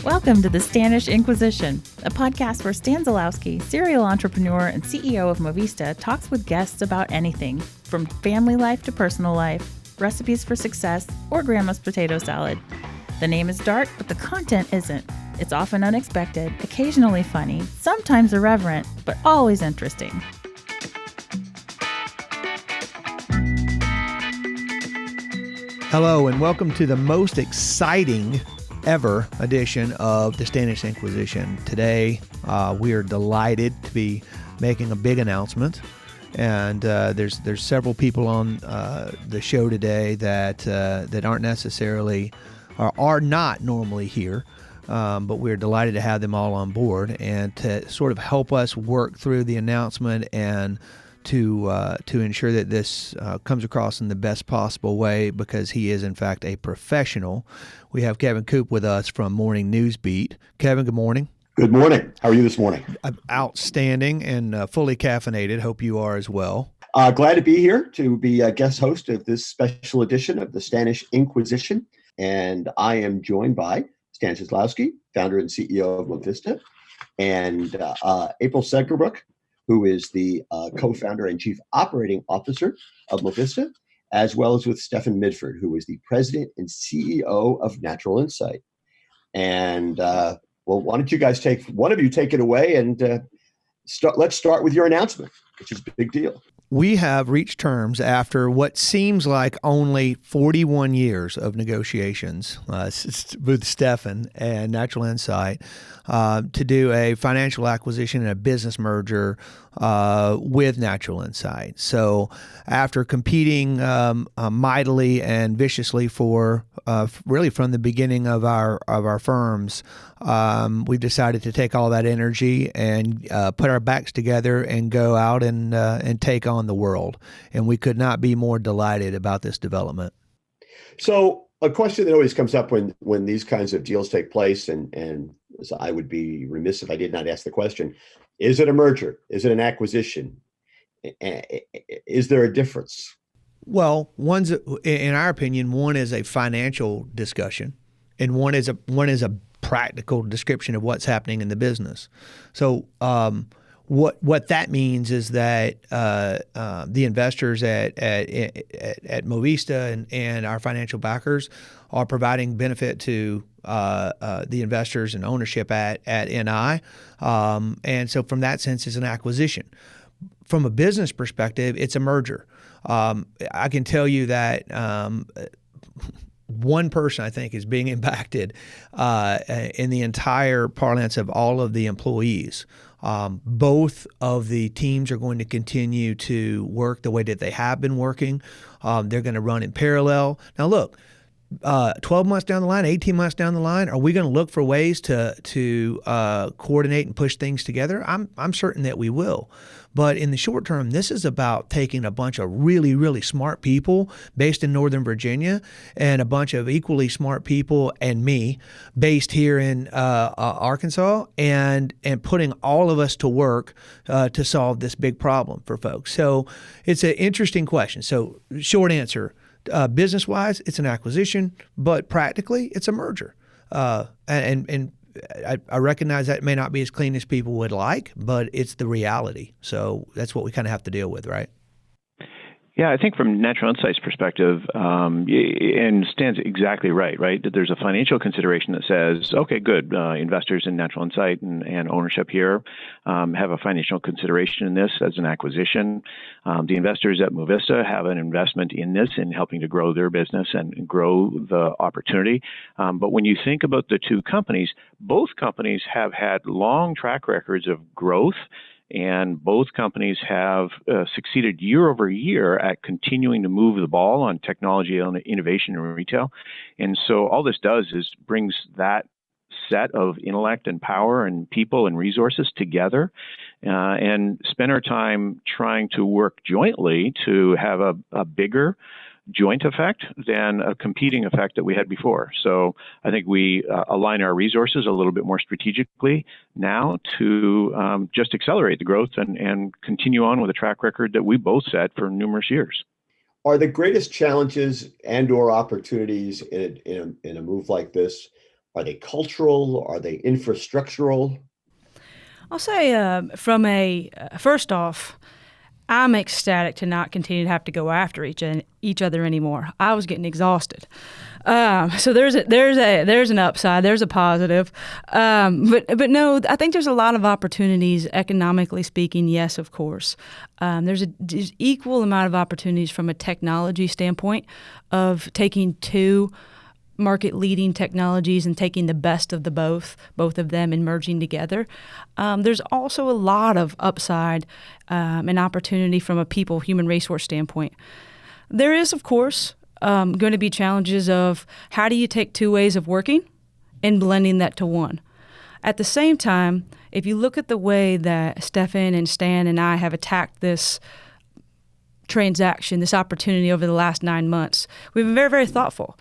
Welcome to the Stanish Inquisition, a podcast where Stan Zylowski, serial entrepreneur and CEO of Movista, talks with guests about anything, from family life to personal life, recipes for success, or grandma's potato salad. The name is dark, but the content isn't. It's often unexpected, occasionally funny, sometimes irreverent, but always interesting. Hello, and welcome to the most exciting ever edition of the Stanish Inquisition. Today, we are delighted to be making a big announcement, and there's several people on the show today that aren't necessarily or are not normally here, but we're delighted to have them all on board and to sort of help us work through the announcement and to ensure that this comes across in the best possible way, because he is in fact a professional. We have Kevin Coop with us from Morning News Beat. Kevin, good morning. Good morning. How are you this morning? Outstanding and fully caffeinated. Hope you are as well. Glad to be here to be a guest host of this special edition of the Stanish Inquisition. And I am joined by Stan Zylowski, founder and CEO of Movista, and April Seggebruch, who is the co-founder and chief operating officer of Movista, as well as with Stefan Midford, who is the president and CEO of Natural Insight. And why don't you guys take it away and let's start with your announcement, which is a big deal. We have reached terms after what seems like only 41 years of negotiations with Stefan and Natural Insight to do a financial acquisition and a business merger with Natural Insight. So after competing mightily and viciously for really from the beginning of our firms, we've decided to take all that energy and put our backs together and go out and take on the world. And we could not be more delighted about this development. So a question that always comes up when these kinds of deals take place, and so I would be remiss if I did not ask the question, is it a merger? Is it an acquisition? Is there a difference? Well, in our opinion, one is a financial discussion, and one is a practical description of what's happening in the business. So what that means is that the investors at Movista and our financial backers are providing benefit to the investors and ownership at NI, and so from that sense, it's an acquisition. From a business perspective, it's a merger. I can tell you that one person I think is being impacted in the entire parlance of all of the employees. Both of the teams are going to continue to work the way that they have been working. They're going to run in parallel. Now, look, 12 months down the line, 18 months down the line, are we going to look for ways to coordinate and push things together? I'm certain that we will. But in the short term, this is about taking a bunch of really, really smart people based in Northern Virginia and a bunch of equally smart people and me based here in Arkansas and putting all of us to work to solve this big problem for folks. So it's an interesting question. So short answer, business-wise, it's an acquisition, but practically, it's a merger. And I recognize that may not be as clean as people would like, but it's the reality. So that's what we kind of have to deal with, right? Yeah, I think from Natural Insight's perspective, and Stan's exactly right? That there's a financial consideration that says, okay, good, investors in Natural Insight and ownership here have a financial consideration in this as an acquisition. The investors at Movista have an investment in this in helping to grow their business and grow the opportunity. But when you think about the two companies, both companies have had long track records of growth, and both companies have succeeded year over year at continuing to move the ball on technology, on innovation and retail. And so all this does is brings that set of intellect and power and people and resources together and spend our time trying to work jointly to have a bigger joint effect than a competing effect that we had before. So I think we align our resources a little bit more strategically now to just accelerate the growth and continue on with a track record that we both set for numerous years. Are the greatest challenges and or opportunities in a move like this Are they cultural? Are they infrastructural? I'll say first off, I'm ecstatic to not continue to have to go after each other anymore. I was getting exhausted. So there's an upside. There's a positive. But no, I think there's a lot of opportunities economically speaking. Yes, of course. There's equal amount of opportunities from a technology standpoint of taking two market-leading technologies and taking the best of both of them and merging together. There's also a lot of upside and opportunity from a human resource standpoint. There is, of course, going to be challenges of how do you take two ways of working and blending that to one. At the same time, if you look at the way that Stefan and Stan and I have attacked this transaction, this opportunity over the last 9 months, we've been very, very thoughtful.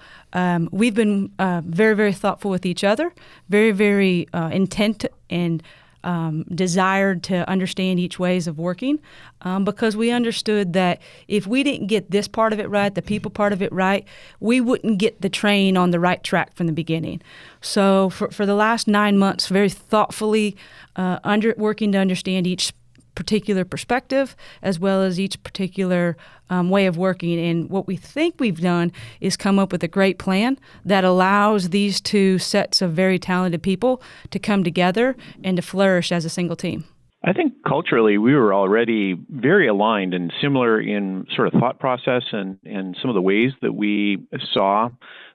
We've been very, very thoughtful with each other, very, very intent and desired to understand each ways of working, because we understood that if we didn't get this part of it right, the people part of it right, we wouldn't get the train on the right track from the beginning. So for the last 9 months, very thoughtfully working to understand each particular perspective as well as each particular way of working. And what we think we've done is come up with a great plan that allows these two sets of very talented people to come together and to flourish as a single team. I think culturally we were already very aligned and similar in sort of thought process and some of the ways that we saw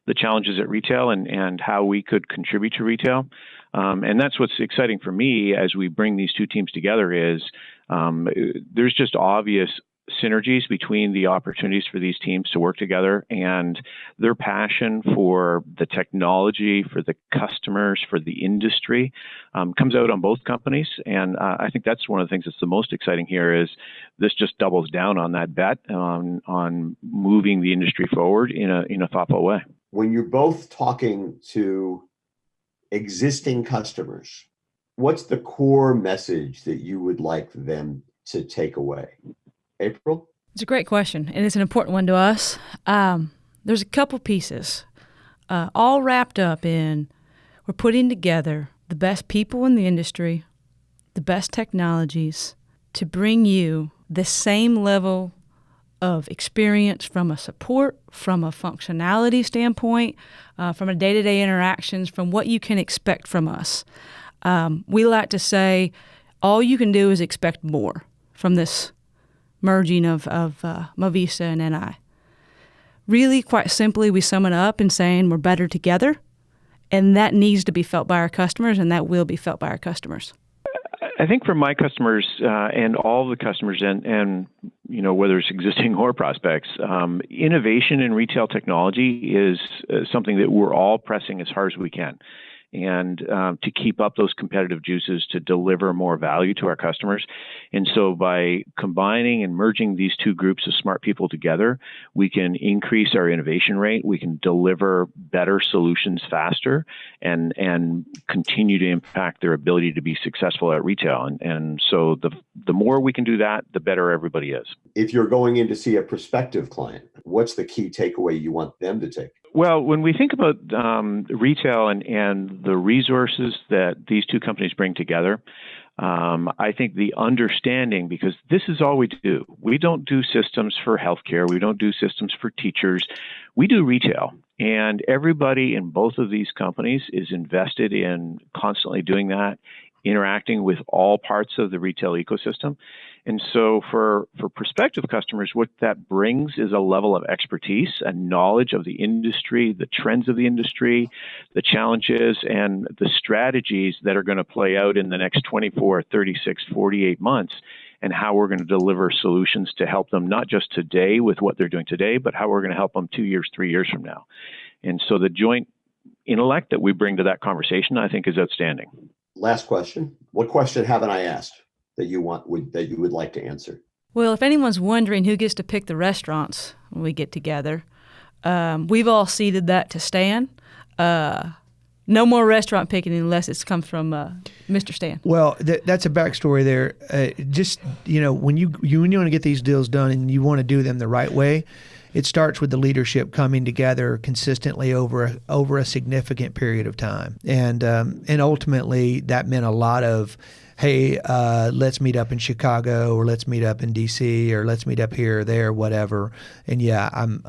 the challenges at retail and how we could contribute to retail. And that's what's exciting for me as we bring these two teams together is there's just obvious synergies between the opportunities for these teams to work together and their passion for the technology, for the customers, for the industry comes out on both companies. And I think that's one of the things that's the most exciting here is this just doubles down on that bet on moving the industry forward in a thoughtful way. When you're both talking to existing customers, what's the core message that you would like them to take away? April? It's a great question, and it's an important one to us. There's a couple pieces, all wrapped up in we're putting together the best people in the industry, the best technologies to bring you the same level of experience from a support, from a functionality standpoint, from a day-to-day interactions, from what you can expect from us. We like to say all you can do is expect more from this merging of Movista and NI. Really, quite simply, we sum it up in saying we're better together, and that needs to be felt by our customers, and that will be felt by our customers. I think for my customers and all the customers and whether it's existing or prospects, innovation in retail technology is something that we're all pressing as hard as we can. And to keep up those competitive juices to deliver more value to our customers. And so by combining and merging these two groups of smart people together, we can increase our innovation rate, we can deliver better solutions faster, and continue to impact their ability to be successful at retail. And so the more we can do that, the better everybody is. If you're going in to see a prospective client, what's the key takeaway you want them to take? Well, when we think about retail and the resources that these two companies bring together, I think the understanding, because this is all we do. We don't do systems for healthcare. We don't do systems for teachers. We do retail. And everybody in both of these companies is invested in constantly doing that, interacting with all parts of the retail ecosystem. And so for prospective customers, what that brings is a level of expertise and knowledge of the industry, the trends of the industry, the challenges, and the strategies that are going to play out in the next 24, 36, 48 months, and how we're going to deliver solutions to help them, not just today with what they're doing today, but how we're going to help them 2 years, 3 years from now. And so the joint intellect that we bring to that conversation, I think, is outstanding. Last question. What question haven't I asked that you would like to answer? Well, if anyone's wondering who gets to pick the restaurants when we get together, we've all ceded that to Stan. No more restaurant picking unless it comes from Mr. Stan. Well, that's a backstory there. When you want to get these deals done and you want to do them the right way, it starts with the leadership coming together consistently over a significant period of time. And ultimately, that meant a lot of, hey, let's meet up in Chicago, or let's meet up in D.C., or let's meet up here or there, whatever. And yeah, I'm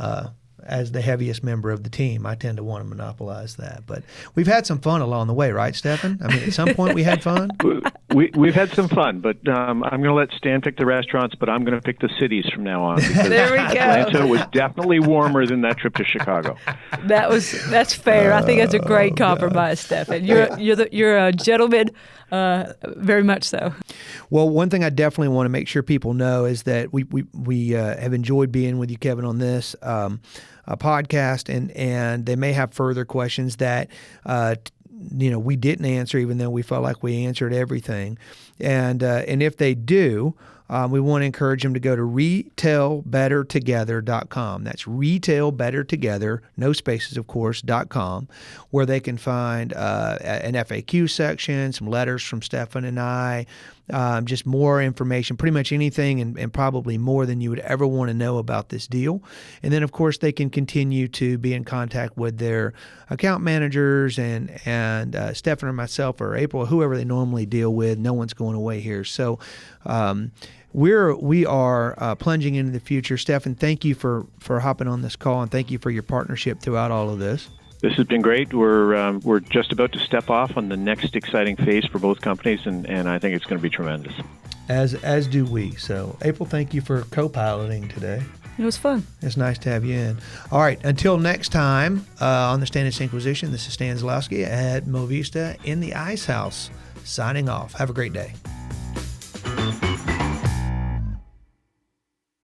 as the heaviest member of the team, I tend to want to monopolize that. But we've had some fun along the way, right, Stefan? I mean, at some point we had fun. We've had some fun, but I'm going to let Stan pick the restaurants, but I'm going to pick the cities from now on. There we go. Atlanta was definitely warmer than that trip to Chicago. That's fair. I think that's a great compromise, Stefan. You're a gentleman, very much so. Well, one thing I definitely want to make sure people know is that we have enjoyed being with you, Kevin, on this podcast, and they may have further questions that we didn't answer, even though we felt like we answered everything. And if they do, we want to encourage them to go to retailbettertogether.com. That's retailbettertogether, no spaces, of course, .com, where they can find an FAQ section, some letters from Stefan and I, just more information, pretty much anything and probably more than you would ever want to know about this deal. And then, of course, they can continue to be in contact with their account managers and Stefan or myself or April, or whoever they normally deal with. No one's going away here. So we are plunging into the future. Stefan, thank you for hopping on this call, and thank you for your partnership throughout all of this. This has been great. We're just about to step off on the next exciting phase for both companies, and I think it's going to be tremendous. As do we. So, April, thank you for co-piloting today. It was fun. It's nice to have you in. All right, until next time on the Stanish Inquisition, this is Stan Zylowski at Movista in the Ice House, signing off. Have a great day.